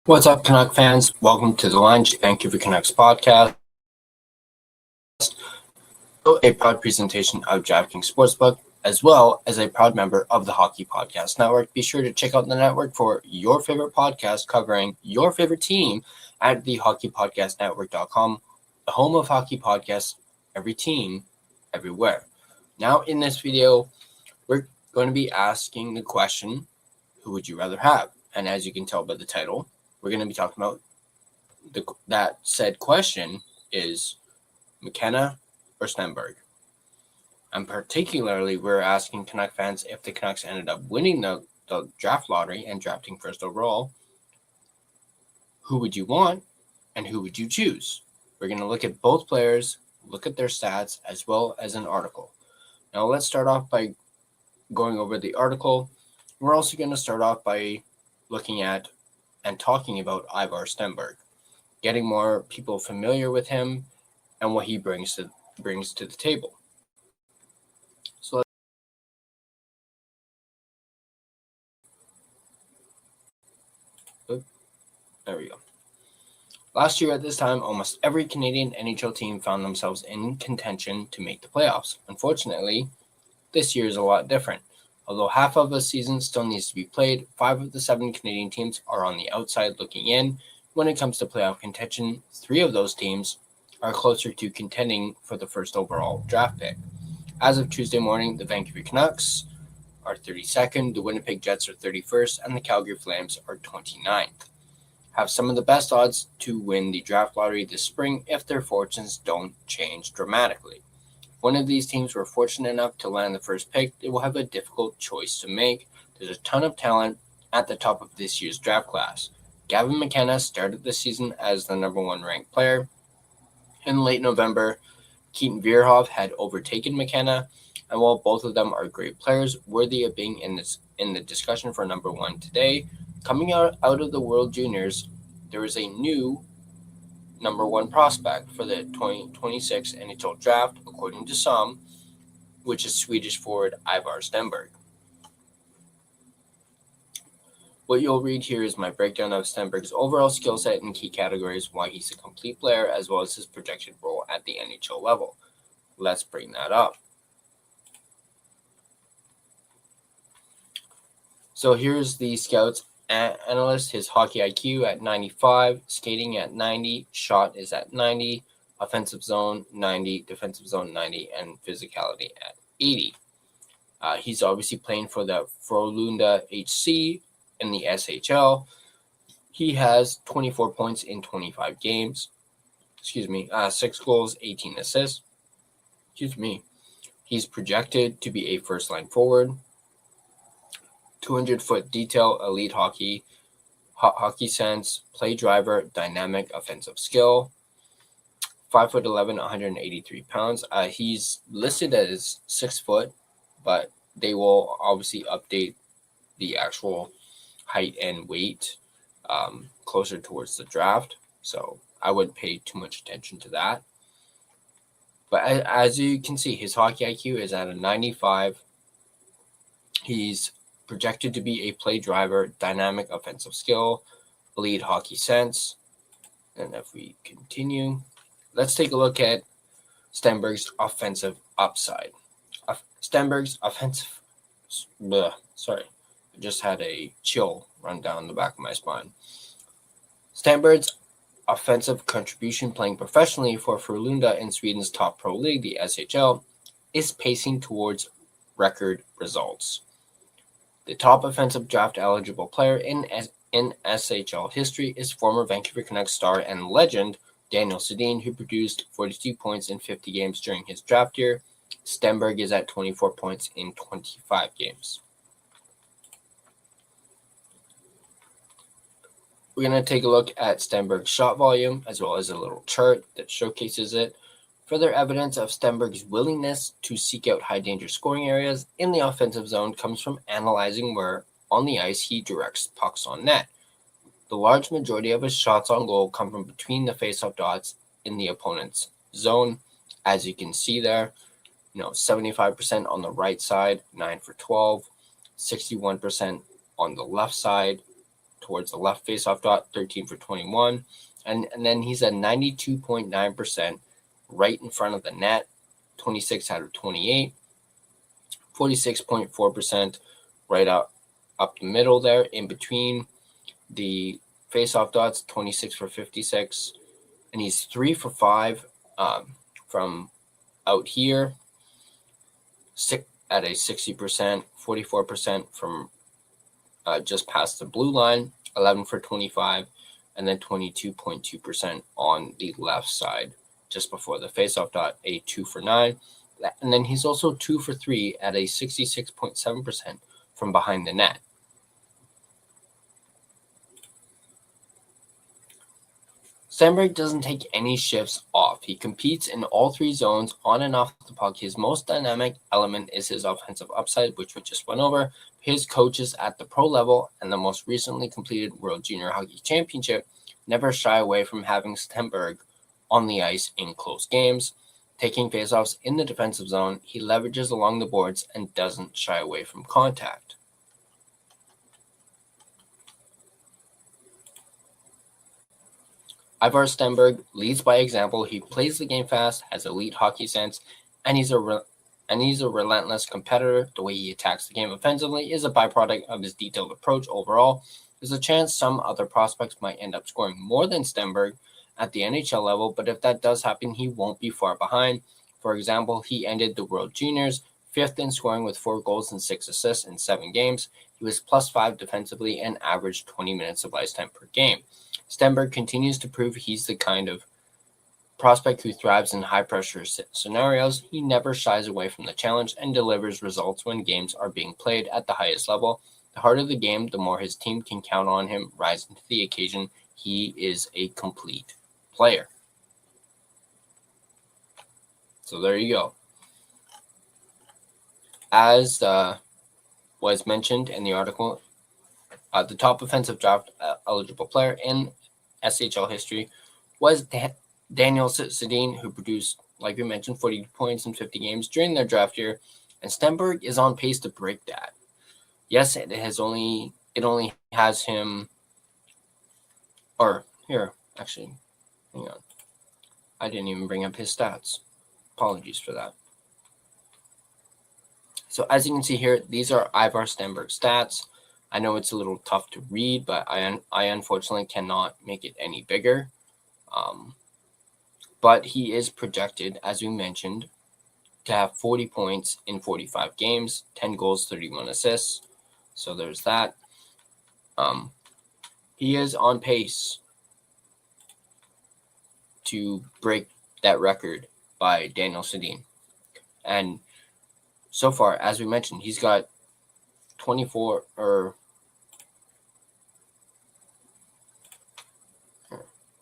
What's up, Canuck fans? Welcome to the Lunch Vancouver Canucks podcast, a proud presentation of DraftKings Sportsbook, as well as a proud member of the Hockey Podcast Network. Be sure to check out the network for your favorite podcast covering your favorite team at the hockeypodcastnetwork.com, the home of hockey podcasts, every team, everywhere. Now, in this video, we're going to be asking the question, who would you rather have? And as you can tell by the title, we're going to be talking about that said question is McKenna or Stenberg. And particularly, we're asking Canuck fans if the Canucks ended up winning the draft lottery and drafting first overall, who would you want and who would you choose? We're going to look at both players, look at their stats, as well as an article. Now, let's start off by going over the article. We're also going to start off by looking at and talking about Ivar Stenberg, getting more people familiar with him and what he brings to the table. So there we go. Last year at this time, almost every Canadian NHL team found themselves in contention to make the playoffs. Unfortunately, this year is a lot different. Although half of the season still needs to be played, 5 of the 7 Canadian teams are on the outside looking in. When it comes to playoff contention, 3 of those teams are closer to contending for the first overall draft pick. As of Tuesday morning, the Vancouver Canucks are 32nd, the Winnipeg Jets are 31st, and the Calgary Flames are 29th. Have some of the best odds to win the draft lottery this spring if their fortunes don't change dramatically. One of these teams were fortunate enough to land the first pick, they will have a difficult choice to make. There's a ton of talent at the top of this year's draft class. Gavin McKenna started the season as the number 1 ranked player. In late November, Keaton Vierhoff had overtaken McKenna, and while both of them are great players, worthy of being in the discussion for number 1 today, coming out of the World Juniors, there is a new number 1 prospect for the 2026 NHL draft, according to some, which is Swedish forward Ivar Stenberg. What you'll read here is my breakdown of Stenberg's overall skill set and key categories, why he's a complete player, as well as his projected role at the NHL level. Let's bring that up. So here's the scouts analyst, his hockey IQ at 95, skating at 90, shot is at 90, offensive zone 90, defensive zone 90, and physicality at 80. He's obviously playing for the Frölunda HC in the SHL. He has 24 points in 25 games. 6 goals, 18 assists. He's projected to be a first-line forward. 200-foot detail, elite hockey sense, play driver, dynamic offensive skill. 5'11", 183 pounds. He's listed as 6 foot, but they will obviously update the actual height and weight closer towards the draft. So I wouldn't pay too much attention to that. But as you can see, his hockey IQ is at a 95. He's projected to be a play driver, dynamic offensive skill, elite hockey sense. And if we continue, let's take a look at Stenberg's offensive upside. Stenberg's offensive... Sorry, I just had a chill run down the back of my spine. Stenberg's offensive contribution playing professionally for Frölunda in Sweden's top pro league, the SHL, is pacing towards record results. The top offensive draft-eligible player in SHL history is former Vancouver Canucks star and legend Daniel Sedin, who produced 42 points in 50 games during his draft year. Stenberg is at 24 points in 25 games. We're going to take a look at Stenberg's shot volume, as well as a little chart that showcases it. Further evidence of Stenberg's willingness to seek out high-danger scoring areas in the offensive zone comes from analyzing where on the ice he directs pucks on net. The large majority of his shots on goal come from between the face-off dots in the opponent's zone. As you can see there, 75% on the right side, 9 for 12, 61% on the left side, towards the left faceoff dot, 13 for 21. And then he's at 92.9% right in front of the net, 26 out of 28. 46.4% right up the middle there in between the faceoff dots, 26 for 56. And he's 3 for 5 from out here, at a 60%, 44% from just past the blue line, 11 for 25, and then 22.2% on the left side just before the faceoff dot, a 2 for 9. And then he's also 2 for 3 at a 66.7% from behind the net. Stenberg doesn't take any shifts off. He competes in all three zones on and off the puck. His most dynamic element is his offensive upside, which we just went over. His coaches at the pro level and the most recently completed World Junior Hockey Championship never shy away from having Stenberg on the ice in close games. Taking faceoffs in the defensive zone, he leverages along the boards and doesn't shy away from contact. Ivar Stenberg leads by example. He plays the game fast, has elite hockey sense, and he's a relentless competitor. The way he attacks the game offensively is a byproduct of his detailed approach overall. There's a chance some other prospects might end up scoring more than Stenberg at the NHL level, but if that does happen, he won't be far behind. For example, he ended the World Juniors 5th in scoring with 4 goals and 6 assists in 7 games. He was +5 defensively and averaged 20 minutes of ice time per game. Stenberg continues to prove he's the kind of prospect who thrives in high-pressure scenarios. He never shies away from the challenge and delivers results when games are being played at the highest level. The harder the game, the more his team can count on him rising to the occasion. He is a complete player. So there you go. As was mentioned in the article, the top offensive draft eligible player in SHL history was Daniel Sedin, who produced, like we mentioned, 42 points in 50 games during their draft year, and Stenberg is on pace to break that. Yes, it only has him, or here, actually, hang on. I didn't even bring up his stats. Apologies for that. So as you can see here, these are Ivar Stenberg's stats. I know it's a little tough to read, but I unfortunately cannot make it any bigger. But he is projected, as we mentioned, to have 40 points in 45 games, 10 goals, 31 assists. So there's that. He is on pace to break that record by Daniel Sedin. And so far, as we mentioned, he's got 24 or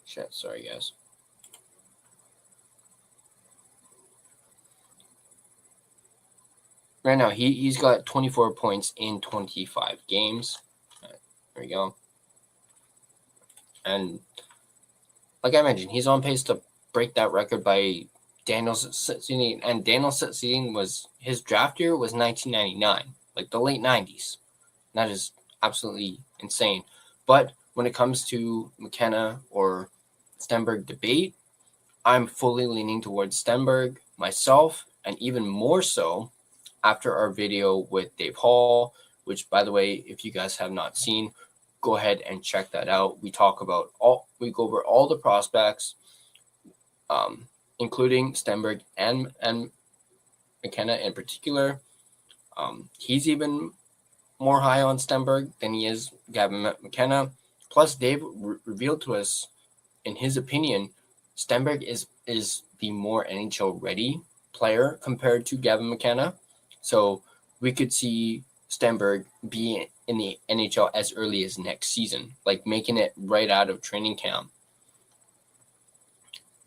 shit, sorry guys. Right now, he's got 24 points in 25 games. Right, there we go. And like I mentioned, he's on pace to break that record by Daniel Sedin. And Daniel Sedin was, his draft year was 1999, like the late 90s. That is absolutely insane. But when it comes to McKenna or Stenberg debate, I'm fully leaning towards Stenberg myself, and even more so after our video with Dave Hall, which, by the way, if you guys have not seen, go ahead and check that out. We go over all the prospects, including Stenberg and McKenna in particular. He's even more high on Stenberg than he is Gavin McKenna. Plus, Dave revealed to us, in his opinion, Stenberg is the more NHL-ready player compared to Gavin McKenna. So we could see Stenberg be in the NHL as early as next season, like making it right out of training camp.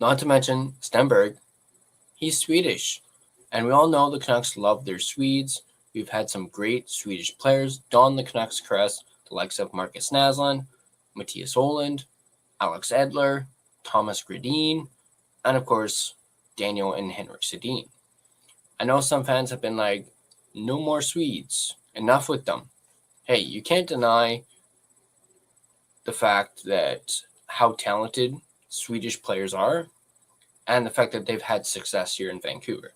Not to mention, Stenberg, he's Swedish. And we all know the Canucks love their Swedes. We've had some great Swedish players don the Canucks crest, the likes of Marcus Naslund, Matthias Ohlund, Alex Edler, Thomas Gradin, and of course, Daniel and Henrik Sedin. I know some fans have been like, no more Swedes, enough with them. Hey, you can't deny the fact that how talented Swedish players are and the fact that they've had success here in Vancouver.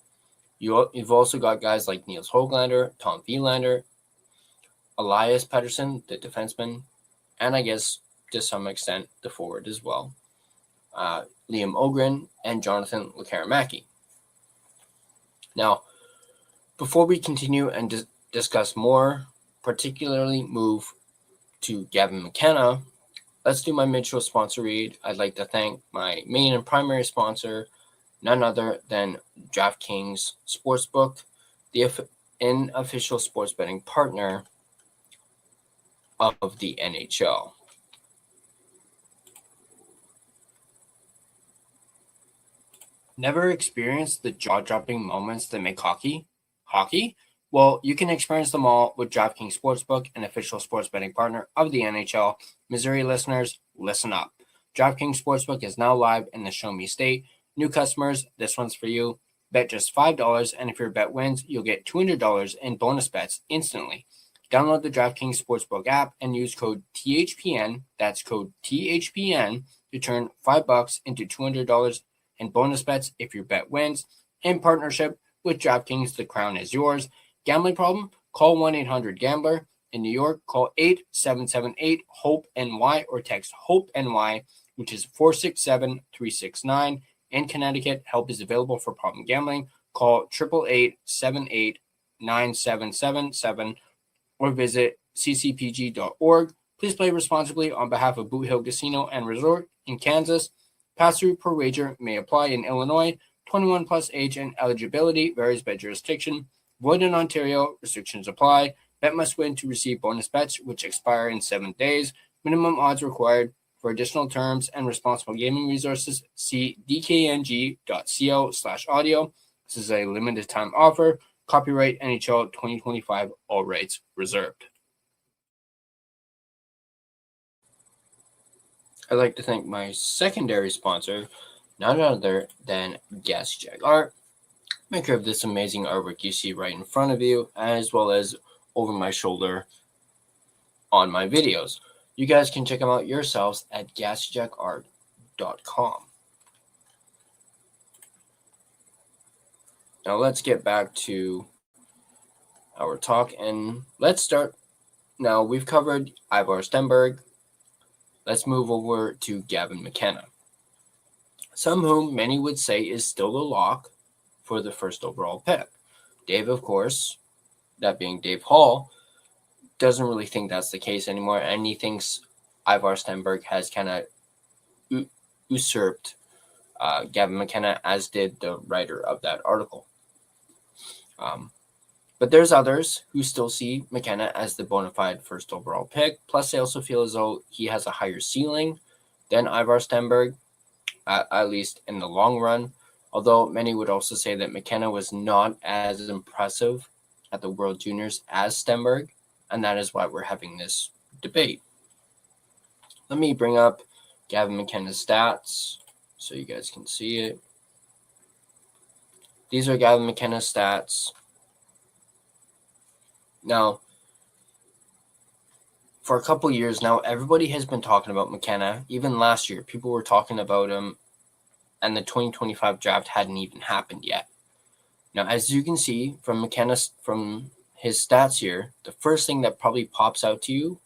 You've also got guys like Niels Höglander, Tom Wielander, Elias Pettersson, the defenseman, and I guess to some extent the forward as well, Liam Ogren and Jonathan Lekaramäki. Now, before we continue and discuss more, particularly move to Gavin McKenna, let's do my mid-show sponsor read. I'd like to thank my main and primary sponsor, none other than DraftKings Sportsbook, the unofficial sports betting partner of the NHL. Never experienced the jaw-dropping moments that make hockey? Well, you can experience them all with DraftKings Sportsbook, an official sports betting partner of the NHL. Missouri listeners, listen up. DraftKings Sportsbook is now live in the Show Me State. New customers, this one's for you. Bet just $5, and if your bet wins, you'll get $200 in bonus bets instantly. Download the DraftKings Sportsbook app and use code THPN, that's code THPN, to turn $5 into $200 in bonus bets if your bet wins. In partnership with DraftKings, the crown is yours. Gambling problem? Call 1-800-GAMBLER. In New York, call 877-8-HOPE-NY or text HOPE-NY, which is 467-369. In Connecticut, help is available for problem gambling. Call 888-78-9777 or visit ccpg.org. Please play responsibly on behalf of Boot Hill Casino and Resort in Kansas. Pass-through per wager may apply in Illinois. 21 plus age and eligibility varies by jurisdiction. Void in Ontario. Restrictions apply. Bet must win to receive bonus bets, which expire in 7 days. Minimum odds required. For additional terms and responsible gaming resources, see dkng.co/audio. This is a limited time offer. Copyright NHL 2025. All rights reserved. I'd like to thank my secondary sponsor, none other than Gassy Jack Art, maker of this amazing artwork you see right in front of you, as well as over my shoulder on my videos. You guys can check them out yourselves at GassyJackArt.com. Now let's get back to our talk, and let's start. Now we've covered Ivar Stenberg. Let's move over to Gavin McKenna, some whom many would say is still the lock for the first overall pick. Dave, of course, that being Dave Hall, doesn't really think that's the case anymore, and he thinks Ivar Stenberg has kind of usurped Gavin McKenna, as did the writer of that article. But there's others who still see McKenna as the bona fide first overall pick. Plus, they also feel as though he has a higher ceiling than Ivar Stenberg, at least in the long run. Although many would also say that McKenna was not as impressive at the World Juniors as Stenberg, and that is why we're having this debate. Let me bring up Gavin McKenna's stats so you guys can see it. These are Gavin McKenna's stats. Now, for a couple years now, everybody has been talking about McKenna. Even last year, people were talking about him, and the 2025 draft hadn't even happened yet. Now, as you can see from his stats here, the first thing that probably pops out to you,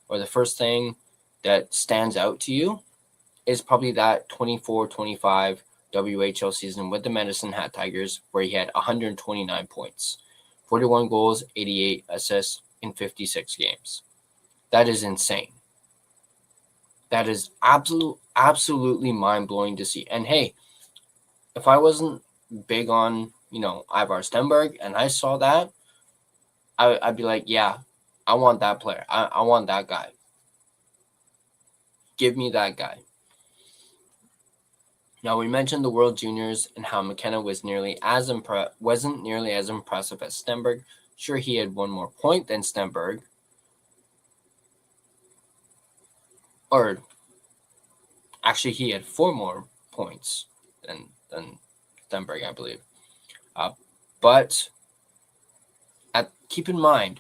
or the first thing that stands out to you, is probably that 24-25 WHL season with the Medicine Hat Tigers, where he had 129 points. 41 goals, 88 assists in 56 games. That is insane. That is absolutely mind-blowing to see. And hey, if I wasn't big on, Ivar Stenberg and I saw that, I'd be like, yeah, I want that player. I want that guy. Give me that guy. Now, we mentioned the World Juniors and how McKenna wasn't nearly as impressive as Stenberg. Sure, he had one more point than Stenberg. Or, actually, he had 4 more points than Stenberg, I believe. But keep in mind,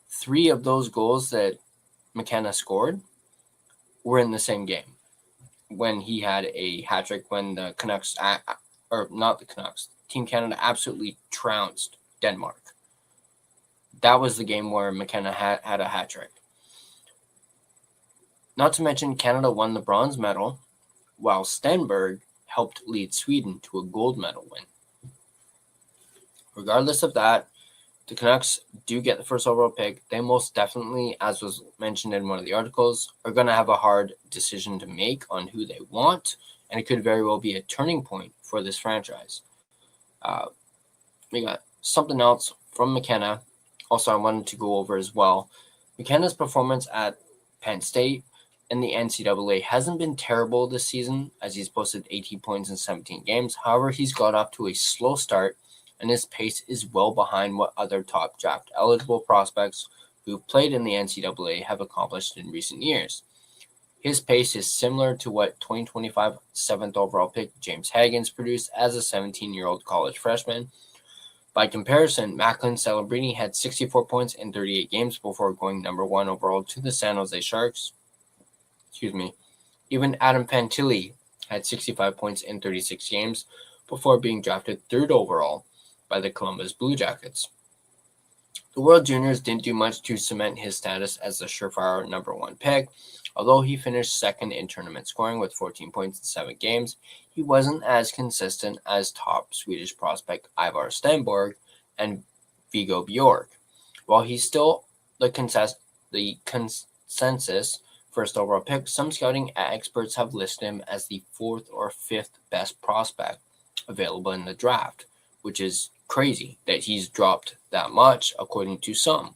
3 of those goals that McKenna scored were in the same game when he had a hat trick when the Canucks, or not the Canucks, Team Canada absolutely trounced Denmark. That was the game where McKenna had a hat trick. Not to mention, Canada won the bronze medal, while Stenberg helped lead Sweden to a gold medal win. Regardless of that, the Canucks do get the first overall pick. They most definitely, as was mentioned in one of the articles, are going to have a hard decision to make on who they want, and it could very well be a turning point for this franchise. We got something else from McKenna. Also, I wanted to go over as well. McKenna's performance at Penn State in the NCAA hasn't been terrible this season, as he's posted 18 points in 17 games. However, he's got off to a slow start, and his pace is well behind what other top draft eligible prospects who've played in the NCAA have accomplished in recent years. His pace is similar to what 2025 7th overall pick James Hagen's produced as a 17-year-old college freshman. By comparison, Macklin Celebrini had 64 points in 38 games before going number 1 overall to the San Jose Sharks. Even Adam Fantilli had 65 points in 36 games before being drafted 3rd overall by the Columbus Blue Jackets. The World Juniors didn't do much to cement his status as the surefire number 1 pick. Although he finished 2nd in tournament scoring with 14 points in 7 games, he wasn't as consistent as top Swedish prospect Ivar Stenberg and Viggo Bjork. While he's still the consensus first overall pick, some scouting experts have listed him as the 4th or 5th best prospect available in the draft, which is crazy that he's dropped that much according to some.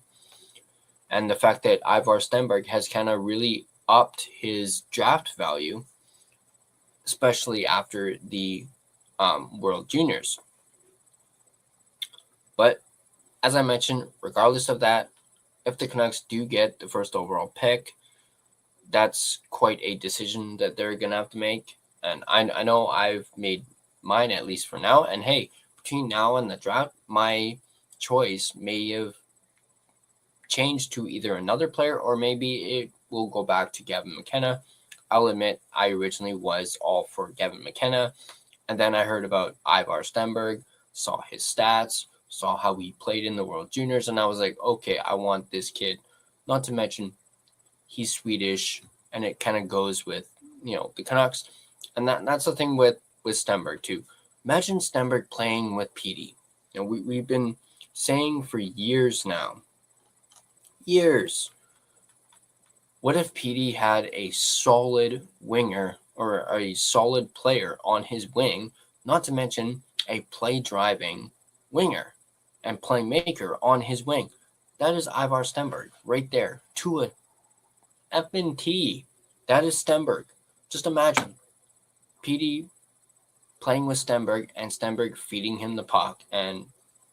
And the fact that Ivar Stenberg has kind of really upped his draft value, especially after the World Juniors. But as I mentioned, regardless of that, if the Canucks do get the first overall pick, that's quite a decision that they're going to have to make. And I know I've made mine, at least for now. And hey, between now and the draft, my choice may have changed to either another player or maybe it will go back to Gavin McKenna. I'll admit I originally was all for Gavin McKenna, and then I heard about Ivar Stenberg, saw his stats, saw how he played in the World Juniors, and I was like, okay, I want this kid. Not to mention he's Swedish, and it kind of goes with, the Canucks. And that's the thing with Stenberg too. Imagine Stenberg playing with Petey. We've been saying for years now, what if Petey had a solid winger or a solid player on his wing, not to mention a play-driving winger and playmaker on his wing? That is Ivar Stenberg right there to a effing T. That is Stenberg. Just imagine Petey playing with Stenberg and Stenberg feeding him the puck, and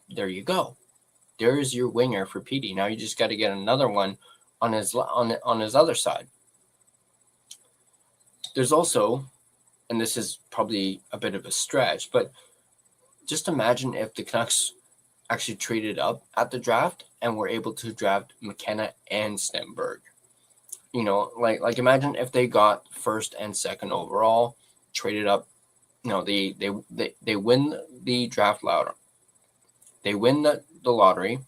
there you go. There's your winger for Petey. Now you just got to get another one on his other side. There's also, and this is probably a bit of a stretch, but just imagine if the Canucks actually traded up at the draft and were able to draft McKenna and Stenberg. Like imagine if they got 1st and 2nd overall, traded up. They win the draft lottery. They win the lottery,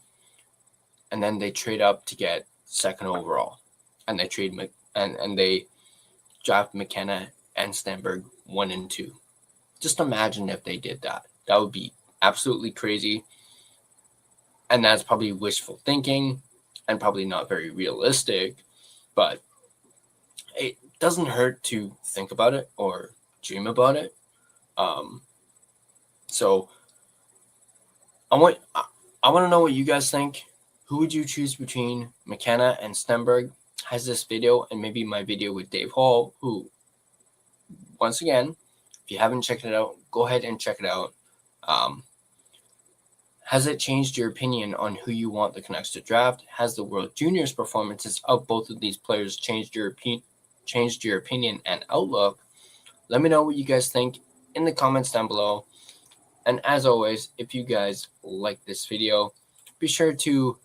and then they trade up to get 2nd overall, and they they draft McKenna and Stenberg 1 and 2. Just imagine if they did that. That would be absolutely crazy, and that's probably wishful thinking and probably not very realistic, but it doesn't hurt to think about it or dream about it. So I want to know what you guys think. Who would you choose between McKenna and Stenberg? Has this video and maybe my video with Dave Hall, who, once again, if you haven't checked it out, go ahead and check it out. Has it changed your opinion on who you want the Canucks to draft? Has the World Juniors performances of both of these players changed your opinion and outlook? Let me know what you guys think in the comments down below. And as always, if you guys like this video, be sure to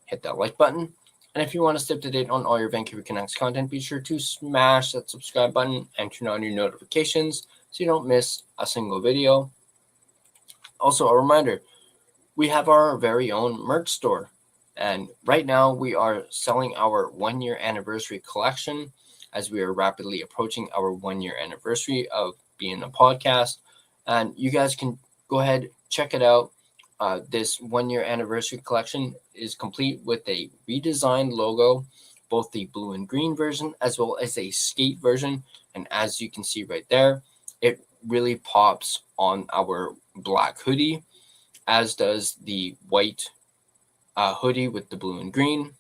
hit that like button And if you want to stay up to date on all your Vancouver Canucks content, be sure to smash that subscribe button and turn on your notifications so you don't miss a single video. Also, a reminder, we have our very own merch store. And right now we are selling our 1-year anniversary collection as we are rapidly approaching our 1-year anniversary of being a podcast. And you guys can go ahead, check it out. This 1-year anniversary collection is complete with a redesigned logo, both the blue and green version as well as a skate version. And as you can see right there, it really pops on our black hoodie, as does the white hoodie with the blue and green.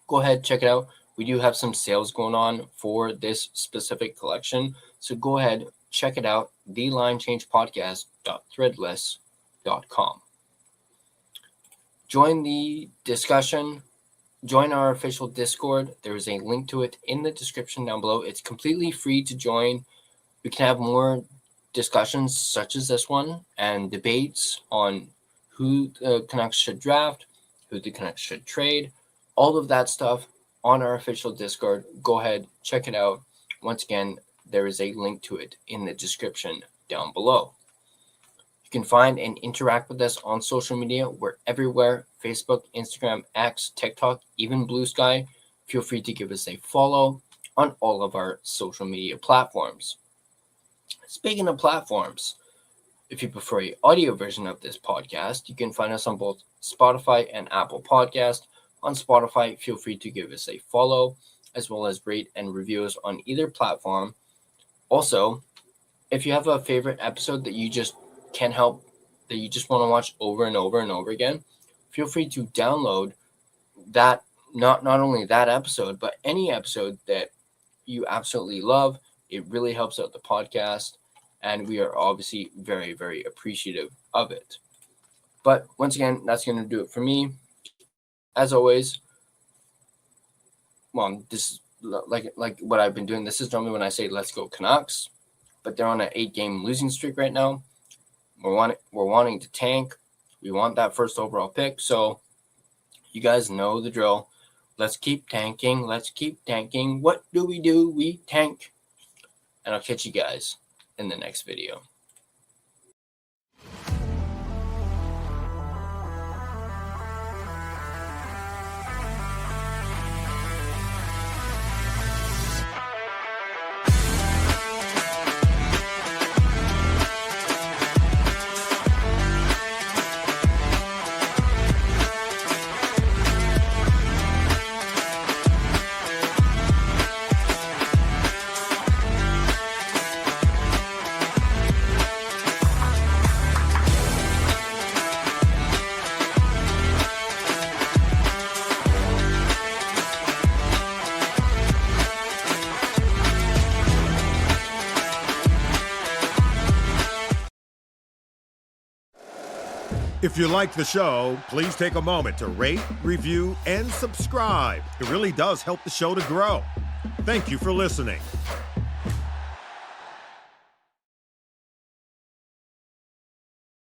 Go ahead, check it out. We do have some sales going on for this specific collection. So go ahead, check it out, thelinechangepodcast.threadless.com. Join the discussion. Join our official Discord. There is a link to it in the description down below. It's completely free to join. We can have more discussions such as this one and debates on who the Canucks should draft, who the Canucks should trade, all of that stuff on our official Discord. Go ahead, check it out. Once again, there is a link to it in the description down below. You can find and interact with us on social media. We're everywhere: Facebook, Instagram, X, TikTok, even Blue Sky. Feel free to give us a follow on all of our social media platforms. Speaking of platforms, if you prefer an audio version of this podcast, you can find us on both Spotify and Apple Podcast. On Spotify, feel free to give us a follow, as well as rate and review us on either platform. Also, if you have a favorite episode that you just can't help, that you just want to watch over and over and over again, feel free to download that, not only that episode, but any episode that you absolutely love. It really helps out the podcast, and we are obviously very, very appreciative of it. But once again, that's going to do it for me. As always, well, this is like what I've been doing. This is normally when I say let's go Canucks, but they're on an 8-game losing streak right now. We're wanting to tank. We want that first overall pick. So you guys know the drill. Let's keep tanking. Let's keep tanking. What do? We tank. And I'll catch you guys in the next video. If you like the show, please take a moment to rate, review, and subscribe. It really does help the show to grow. Thank you for listening.